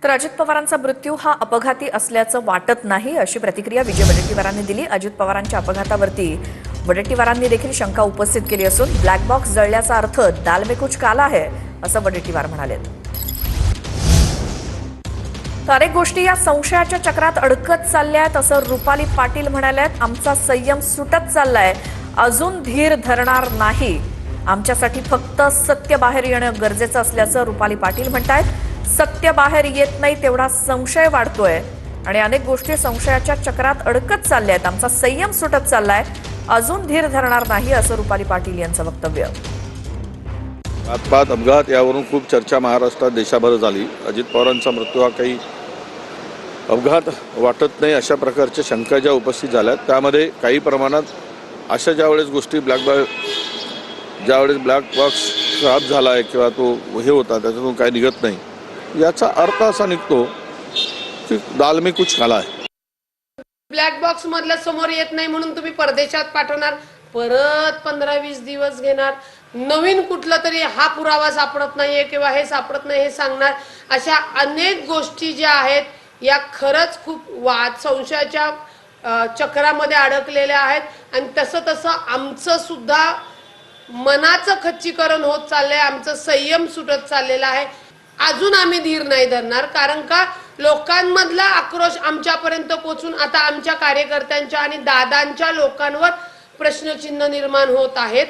तर अजित पवारांचा मृत्यू हा अपघाती असल्याचं वाटत नाही, अशी प्रतिक्रिया विजय वडेट्टीवारांनी दिली। अजित पवारांच्या अपघातावरती वडेट्टीवारांनी देखील शंका उपस्थित केली असून ब्लॅक बॉक्स जळल्याचा अर्थ दाल में कुछ काला है, असं वडेट्टीवार म्हणाले। तर अनेक गोष्टी या संशयाच्या चक्रात अडकत चालल्यात, असं रुपाली पाटील म्हणाल्यात। आमचा संयम सुटत चाललाय, अजून धीर धरणार नाही। आमच्यासाठी फक्त सत्य बाहेर येणं गरजेचं असल्याचं रुपाली पाटील म्हणतायत। सत्य बाहेर येत नाही तेवढा संशय वाढतोय आणि अनेक गोष्टी संशयाच्या चक्रात अडकत चालल्यात। आमचा संयम सुटत चाललाय, अजून धीर धरणार नाही, असं रुपाली पाटील यांचं वक्तव्य। अपघात यावरून खूप चर्चा महाराष्ट्रात देशाभर झाली। अजित पवारांचा मृत्यू हा काही अपघात वाटत नाही अशा प्रकारच्या शंका ज्या उपस्थित झाल्या, त्यामध्ये काही प्रमाणात अशा ज्यावेळेस गोष्टी ज्यावेळेस ब्लॅक बॉक्स खराब झाला आहे किंवा तो हे होता त्याच्यातून काय निघत नाही, याचा अर्थ असा निघतो की दाल में कुछ काला है। ब्लॅक बॉक्स मधलं समोर येत नाही म्हणून तुम्ही परदेशात पाठवणार, परत 15-20 दिवस घेणार, नवीन कुठला तरी हा पुरावा सापडत नाहीये किंवा हे सापडत नाही हे सांगणार। अशा अनेक गोष्टी ज्या आहेत या खरंच खूप संशयाच्या चक्रामध्ये अडकलेल्या आहेत आणि तसं आमचं सुद्धा मनाचं खच्चीकरण होत चाललंय, आमचं संयम सुटत चाललेला आहे। अजून आम्ही धीर नाही धरणार, कारण का लोकांमधला आक्रोश आमच्यापर्यंत पोहोचून आता आमच्या कार्यकर्त्यांच्या आणि दादांच्या लोकांवर प्रश्नचिन्ह निर्माण होत आहेत।